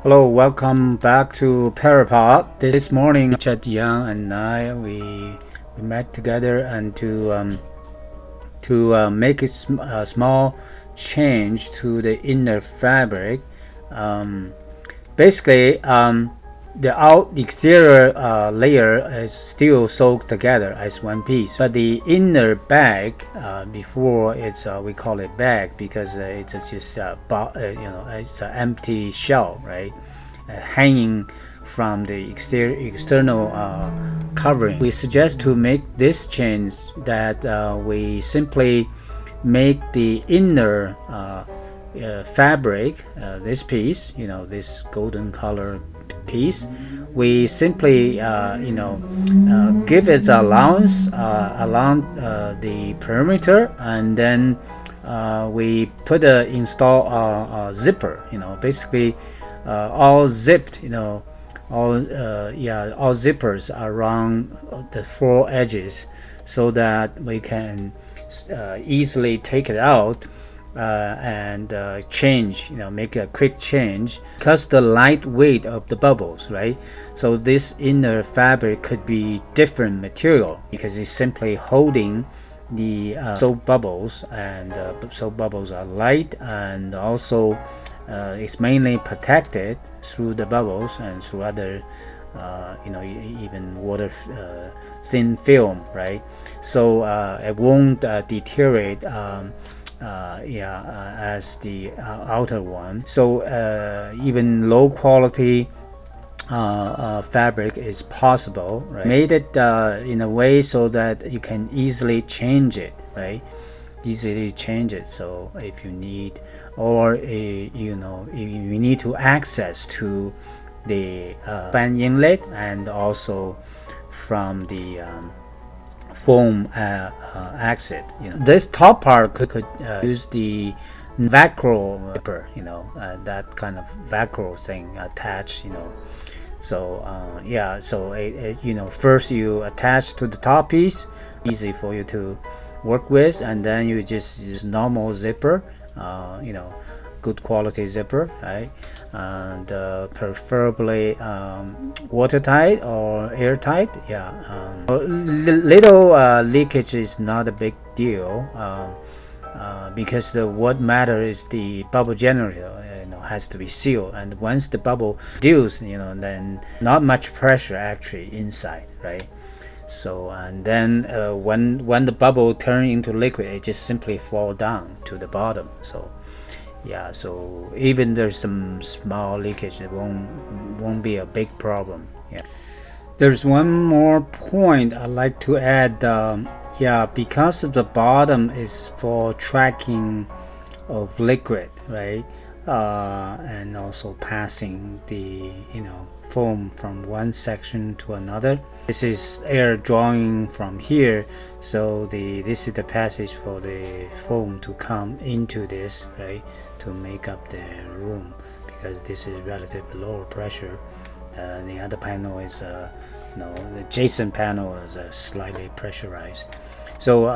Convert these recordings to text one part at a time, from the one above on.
Hello, welcome back to PyraPOD. This morning, Chad Young and I we met together and to make a small change to the inner fabric. Basically, the exterior layer is still soaked together as one piece, but the inner bag, before it's we call it bag because it's just it's an empty shell, right, hanging from the external covering. We suggest to make this change that we simply make the inner fabric, this piece, this golden color piece, we simply give it allowance along the perimeter, and then we install a zipper, basically all zipped, all zippers around the four edges, so that we can easily take it out and change, make a quick change, because the light weight of the bubbles, right? So this inner fabric could be different material because it's simply holding the soap bubbles, and soap bubbles are light, and also it's mainly protected through the bubbles and through other even water thin film, right? So it won't deteriorate as the outer one. So even low quality fabric is possible, right? Made it in a way so that you can easily change it, right? Easily change it. So if you need, or if you need to access to the fan inlet, and also from the foam exit. This top part could use the vecro zipper, that kind of vecro thing attached, So so first you attach to the top piece, easy for you to work with, and then you just use normal zipper, good quality zipper, right? And preferably watertight or airtight. Little leakage is not a big deal, because what matters is the bubble generator has to be sealed, and once the bubble reduces, then not much pressure actually inside, right? So, and then when the bubble turns into liquid, it just simply fall down to the bottom. So so even there's some small leakage, it won't be a big problem. There's one more point I'd like to add. Because the bottom is for tracking of liquid, right, and also passing the foam from one section to another. This is air drawing from here, so this is the passage for the foam to come into this, right, to make up the room, because this is relatively lower pressure. The other panel is the adjacent panel is slightly pressurized. So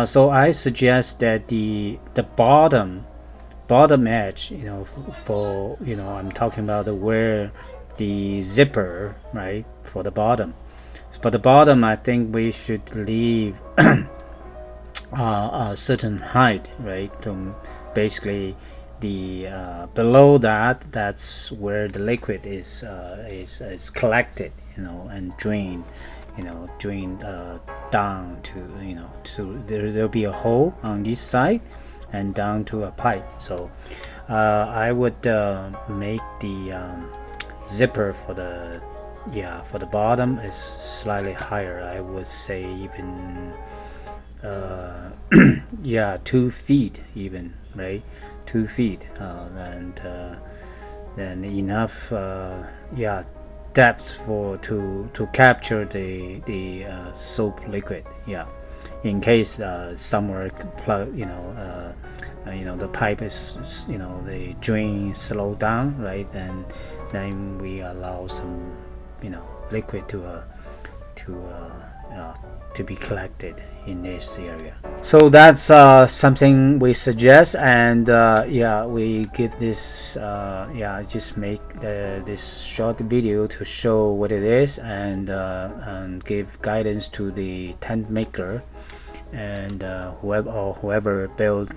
so I suggest that the bottom edge, for I'm talking about where the zipper, right, for the bottom. For the bottom, I think we should leave a certain height, right? To basically the below that's where the liquid is collected, and drained, down to there'll be a hole on this side and down to a pipe. So I would make the zipper for the bottom is slightly higher. I would say even 2 feet even, right? 2 feet, and then enough depth to capture the soap liquid, in case somewhere plug, the pipe is, the drain slow down, right, and then we allow some liquid to to be collected in this area. So that's something we suggest, and yeah, we give this yeah, just make this short video to show what it is, and give guidance to the tent maker and whoever build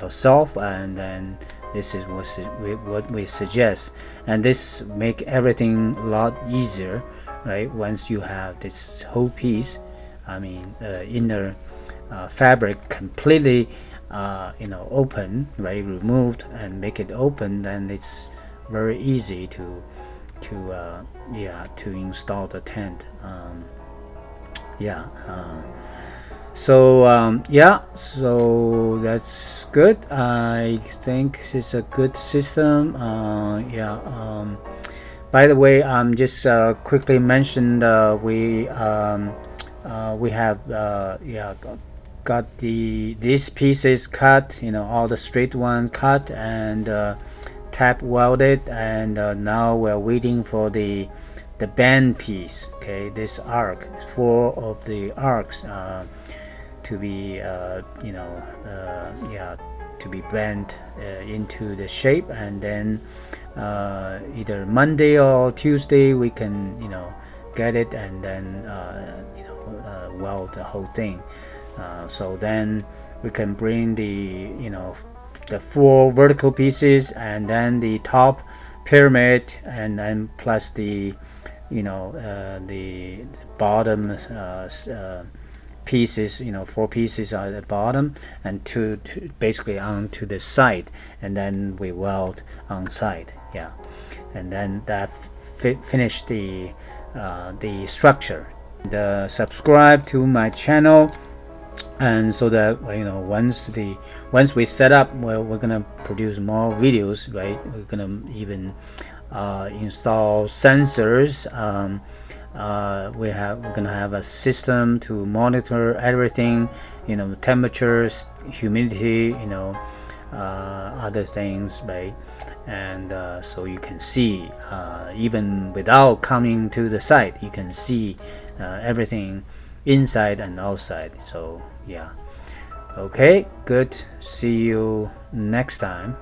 yourself, and then this is what we suggest, and this make everything a lot easier, right? Once you have this whole piece, I mean inner fabric completely open, right, removed, and make it open, then it's very easy to install the tent. So so that's good. I think it's a good system. By the way, just quickly mentioned, we have got these pieces cut, all the straight ones cut and tap welded, and now we're waiting for the bend piece. Okay, this arc, 4 of the arcs to be to be bent into the shape, and then either Monday or Tuesday we can get it, and then weld the whole thing. So then we can bring the the 4 vertical pieces, and then the top pyramid, and then plus the the bottom pieces, 4 pieces at the bottom, and two basically onto the side, and then we weld on side. Yeah, and then that finish the structure. Subscribe to my channel, and so that once we set up, well, we're gonna produce more videos, right? We're gonna even install sensors. We're gonna have a system to monitor everything, temperatures, humidity, other things, right? And so you can see, even without coming to the site, you can see everything inside and outside. So yeah, okay, good. See you next time.